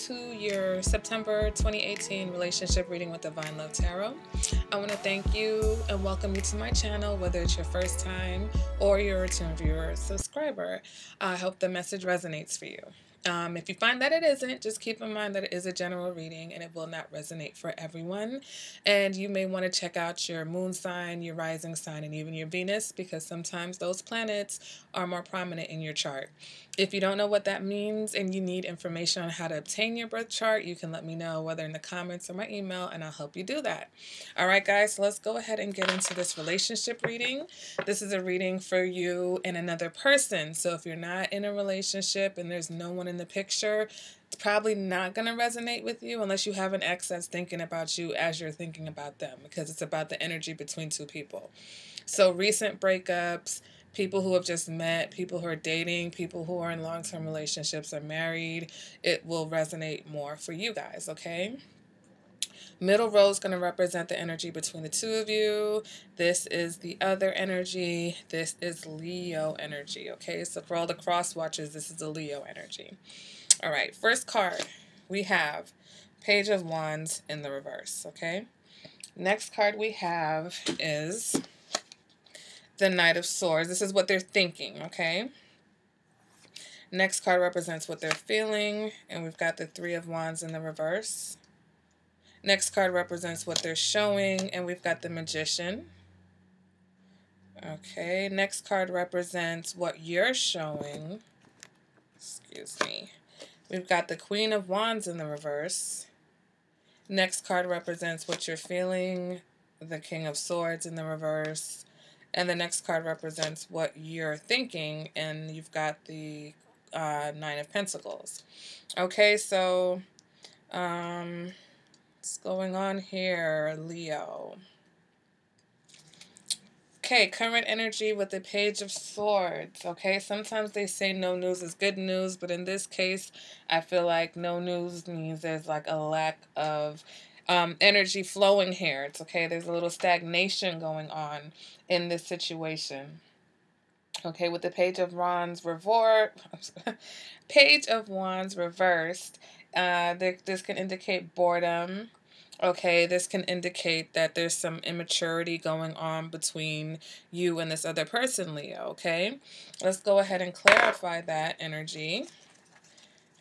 to your September 2018 relationship reading with Divine Love Tarot. I want to thank you and welcome you to my channel, whether it's your first time or you're a return viewer or subscriber. I hope the message resonates for you. If you find that it isn't, just keep in mind that it is a general reading and it will not resonate for everyone. And you may want to check out your moon sign, your rising sign, and even your Venus, because sometimes those planets are more prominent in your chart. If you don't know what that means and you need information on how to obtain your birth chart, you can let me know, whether in the comments or my email, and I'll help you do that. All right, guys, so let's go ahead and get into this relationship reading. This is a reading for you and another person. So if you're not in a relationship and there's no one in the picture, it's probably not going to resonate with you unless you have an ex that's thinking about you as you're thinking about them, because it's about the energy between two people. So recent breakups, people who have just met, people who are dating, people who are in long-term relationships or married, it will resonate more for you guys, okay? Middle row is going to represent the energy between the two of you. This is the other energy. This is Leo energy, okay? So for all the cross watchers, this is the Leo energy. All right, first card, we have Page of Wands in the reverse, okay? Next card we have is the Knight of Swords. This is what they're thinking, okay? Next card represents what they're feeling, and we've got the Three of Wands in the reverse. Next card represents what they're showing, and we've got the Magician. Okay, next card represents what you're showing. Excuse me. We've got the Queen of Wands in the reverse. Next card represents what you're feeling, the King of Swords in the reverse. And the next card represents what you're thinking, and you've got the Nine of Pentacles. Okay, so what's going on here, Leo? Okay, current energy with the Page of Swords, okay? Sometimes they say no news is good news, but in this case, I feel like no news means there's like a lack of energy flowing here. It's okay, there's a little stagnation going on in this situation. Okay, with the Page of Wands Page of Wands reversed, this can indicate boredom. Okay, this can indicate that there's some immaturity going on between you and this other person, Leo, okay? Let's go ahead and clarify that energy.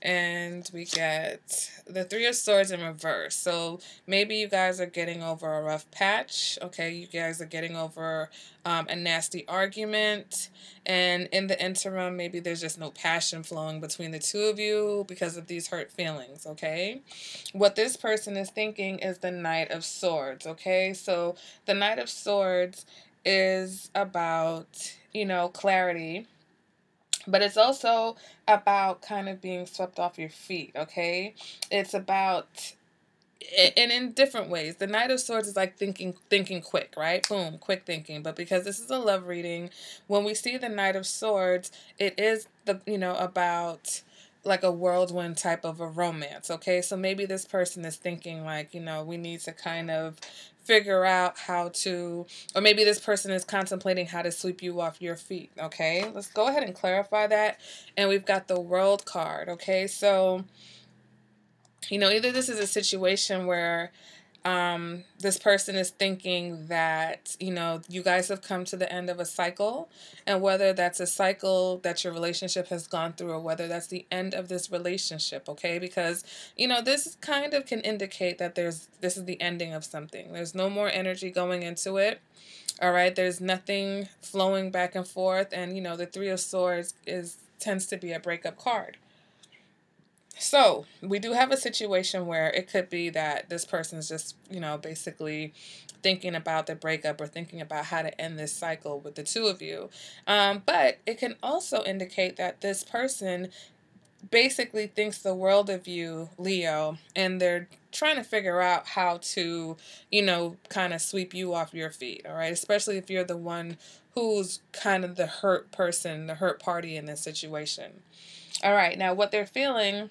And we get the Three of Swords in reverse. So maybe you guys are getting over a rough patch. Okay, you guys are getting over a nasty argument. And in the interim, maybe there's just no passion flowing between the two of you because of these hurt feelings, okay? What this person is thinking is the Knight of Swords, okay? So the Knight of Swords is about, you know, clarity. But it's also about kind of being swept off your feet, okay? It's about, and in different ways. The Knight of Swords is like thinking quick, right? Boom, quick thinking. But because this is a love reading, when we see the Knight of Swords, it is the, you know, about like a whirlwind type of a romance, okay? So maybe this person is thinking like, you know, we need to kind of figure out how to, or maybe this person is contemplating how to sweep you off your feet, okay? Let's go ahead and clarify that. And we've got the World card, okay? So, you know, either this is a situation where this person is thinking that, you know, you guys have come to the end of a cycle, and whether that's a cycle that your relationship has gone through or whether that's the end of this relationship, okay? Because, you know, this kind of can indicate that this is the ending of something. There's no more energy going into it, all right? There's nothing flowing back and forth, and, you know, the Three of Swords tends to be a breakup card. So we do have a situation where it could be that this person's just, you know, basically thinking about the breakup or thinking about how to end this cycle with the two of you. But it can also indicate that this person basically thinks the world of you, Leo, and they're trying to figure out how to, you know, kind of sweep you off your feet, all right? Especially if you're the one who's kind of the hurt person, the hurt party in this situation. All right, now what they're feeling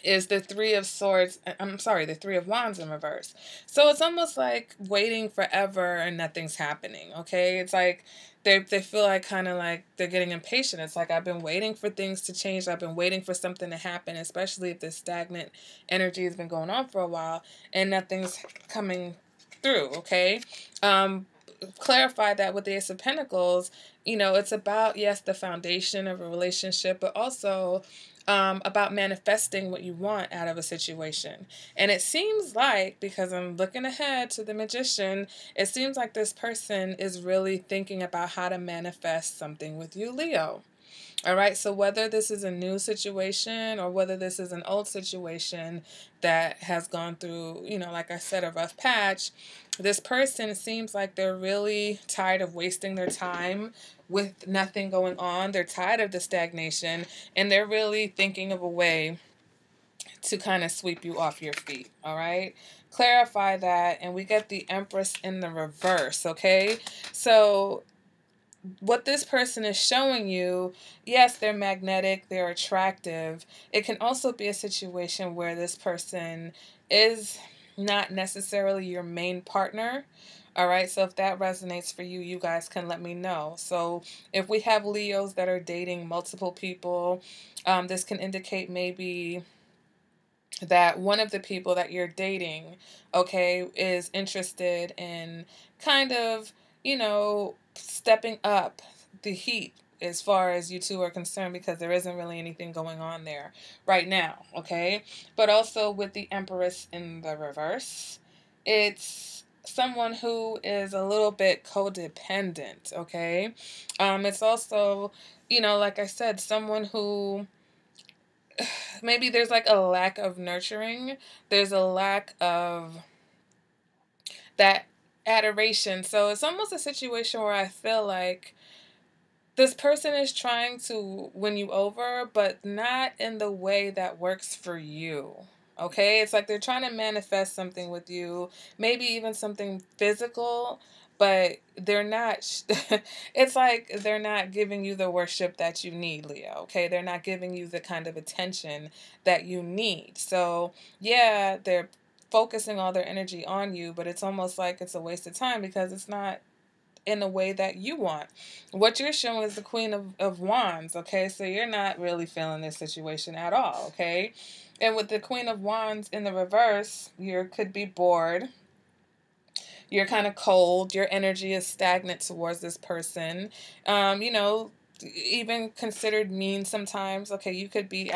is the Three of Swords. I'm sorry, the Three of Wands in reverse. So it's almost like waiting forever and nothing's happening. Okay, it's like they feel like kind of like they're getting impatient. It's like, I've been waiting for things to change. I've been waiting for something to happen, especially if this stagnant energy has been going on for a while and nothing's coming through. Okay. Clarify that with the Ace of Pentacles, it's about, yes, the foundation of a relationship, but also about manifesting what you want out of a situation. And it seems like, because I'm looking ahead to the Magician, it seems like this person is really thinking about how to manifest something with you, Leo. All right, so whether this is a new situation or whether this is an old situation that has gone through, like I said, a rough patch, this person seems like they're really tired of wasting their time with nothing going on. They're tired of the stagnation, and they're really thinking of a way to kind of sweep you off your feet. All right, clarify that, and we get the Empress in the reverse. Okay, so what this person is showing you, yes, they're magnetic, they're attractive. It can also be a situation where this person is not necessarily your main partner. All right, so if that resonates for you, you guys can let me know. So if we have Leos that are dating multiple people, this can indicate maybe that one of the people that you're dating, okay, is interested in kind of, stepping up the heat as far as you two are concerned, because there isn't really anything going on there right now, okay? But also with the Empress in the reverse, it's someone who is a little bit codependent, okay? It's also, like I said, someone who maybe there's like a lack of nurturing. There's a lack of that adoration. So it's almost a situation where I feel like this person is trying to win you over, but not in the way that works for you. Okay? It's like they're trying to manifest something with you, maybe even something physical, but they're not, it's like they're not giving you the worship that you need, Leo. Okay? They're not giving you the kind of attention that you need. So, yeah, they're focusing all their energy on you, but it's almost like it's a waste of time because it's not in a way that you want. What you're showing is the Queen of Wands, okay? So you're not really feeling this situation at all, okay? And with the Queen of Wands in the reverse, you could be bored. You're kind of cold. Your energy is stagnant towards this person. Even considered mean sometimes. Okay, you could be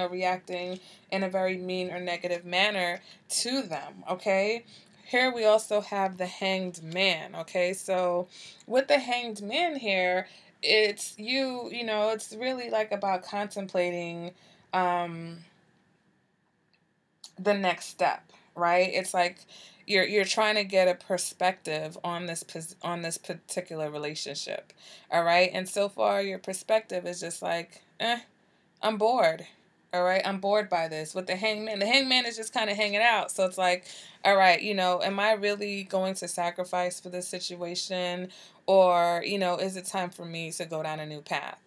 reacting in a very mean or negative manner to them, okay? Here we also have the Hanged Man, okay? So with the Hanged Man here, it's it's really like about contemplating the next step, right? It's like you're trying to get a perspective on this particular relationship, all right? And so far your perspective is just like, I'm bored. All right, I'm bored by this. With the Hangman is just kind of hanging out. So it's like, all right, am I really going to sacrifice for this situation? Or, is it time for me to go down a new path?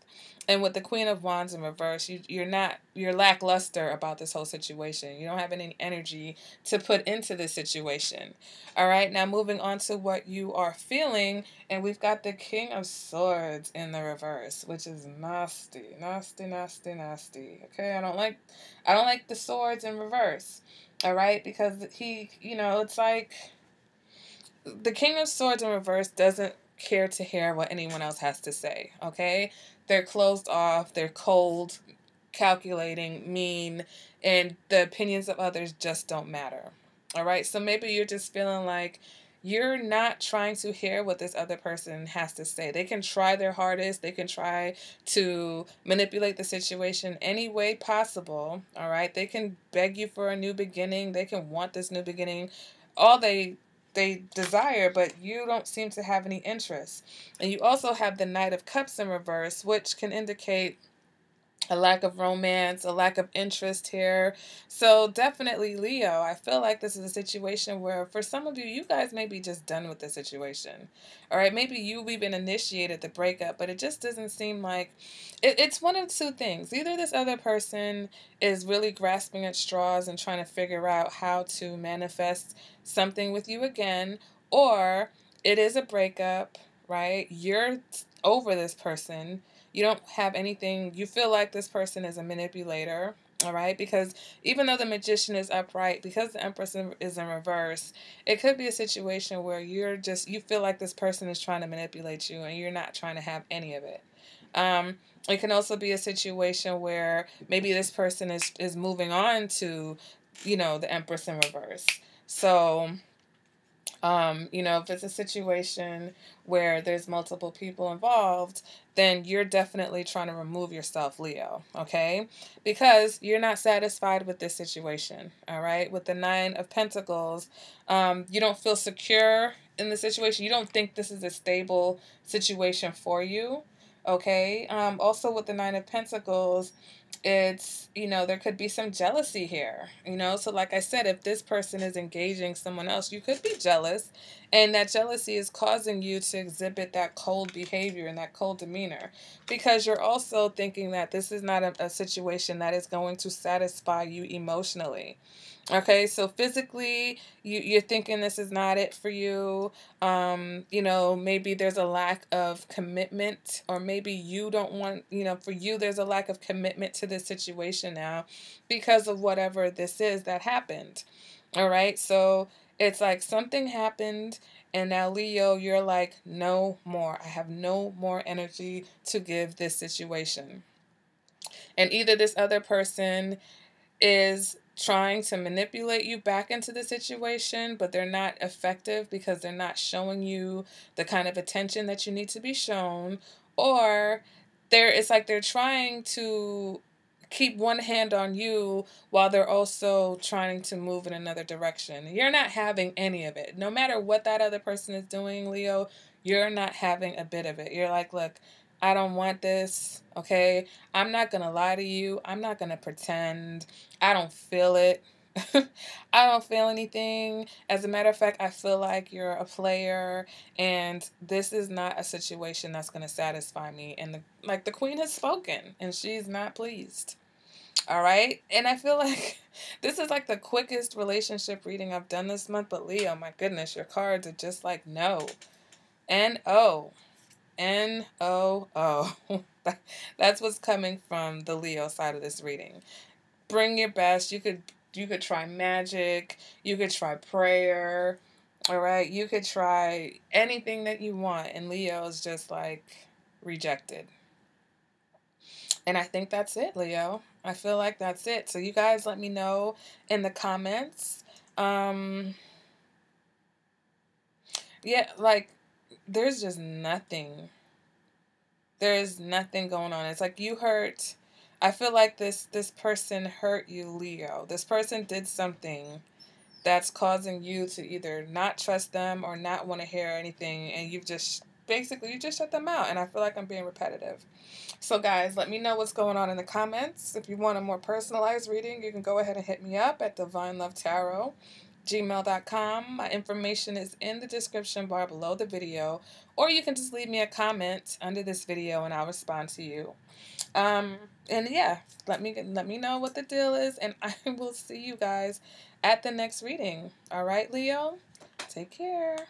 And with the Queen of Wands in reverse, you're lackluster about this whole situation. You don't have any energy to put into this situation. All right, now moving on to what you are feeling, and we've got the King of Swords in the reverse, which is nasty, nasty, nasty, nasty. Okay, I don't like the swords in reverse. All right, because it's like the King of Swords in reverse doesn't care to hear what anyone else has to say, okay? They're closed off, they're cold, calculating, mean, and the opinions of others just don't matter. All right? So maybe you're just feeling like you're not trying to hear what this other person has to say. They can try their hardest. They can try to manipulate the situation any way possible. All right? They can beg you for a new beginning. They can want this new beginning. All they desire, but you don't seem to have any interest. And you also have the Knight of Cups in reverse, which can indicate a lack of romance, a lack of interest here. So definitely Leo, I feel like this is a situation where for some of you, you guys may be just done with the situation. All right, maybe you even initiated the breakup, but it just doesn't seem like it's one of two things. Either this other person is really grasping at straws and trying to figure out how to manifest something with you again, or it is a breakup, right? You're over this person, you don't have anything, you feel like this person is a manipulator, all right? Because even though the magician is upright, because the empress is in reverse, it could be a situation where you feel like this person is trying to manipulate you and you're not trying to have any of it. It can also be a situation where maybe this person is moving on to, the empress in reverse. So if it's a situation where there's multiple people involved, then you're definitely trying to remove yourself, Leo, okay? Because you're not satisfied with this situation, all right? With the Nine of Pentacles, you don't feel secure in the situation. You don't think this is a stable situation for you, okay? Also with the Nine of Pentacles, it's, there could be some jealousy here, so like I said, if this person is engaging someone else, you could be jealous, and that jealousy is causing you to exhibit that cold behavior and that cold demeanor, because you're also thinking that this is not a situation that is going to satisfy you emotionally. Okay, so physically, you're thinking this is not it for you. Maybe there's a lack of commitment, or maybe you don't want, for you, there's a lack of commitment to this situation now because of whatever this is that happened. All right, so it's like something happened, and now, Leo, you're like, no more. I have no more energy to give this situation. And either this other person is trying to manipulate you back into the situation, but they're not effective because they're not showing you the kind of attention that you need to be shown, or it's like they're trying to keep one hand on you while they're also trying to move in another direction. You're not having any of it. No matter what that other person is doing, Leo, you're not having a bit of it. You're like, look, I don't want this, okay? I'm not going to lie to you. I'm not going to pretend. I don't feel it. I don't feel anything. As a matter of fact, I feel like you're a player, and this is not a situation that's going to satisfy me. And the queen has spoken, and she's not pleased. All right? And I feel like this is like the quickest relationship reading I've done this month, but Leo, my goodness, your cards are just like no. N-O. N-O-O. That's what's coming from the Leo side of this reading. Bring your best. You could try magic. You could try prayer. All right? You could try anything that you want. And Leo is just like rejected. And I think that's it, Leo. I feel like that's it. So you guys let me know in the comments. Yeah, like there's just nothing. There's nothing going on. It's like you hurt. I feel like this person hurt you, Leo. This person did something that's causing you to either not trust them or not want to hear anything, and you just shut them out. And I feel like I'm being repetitive. So guys, let me know what's going on in the comments. If you want a more personalized reading, you can go ahead and hit me up at divinelovetarot@gmail.com. My information is in the description bar below the video, or you can just leave me a comment under this video and I'll respond to you. And yeah, let me know what the deal is, and I will see you guys at the next reading. All right, Leo, take care.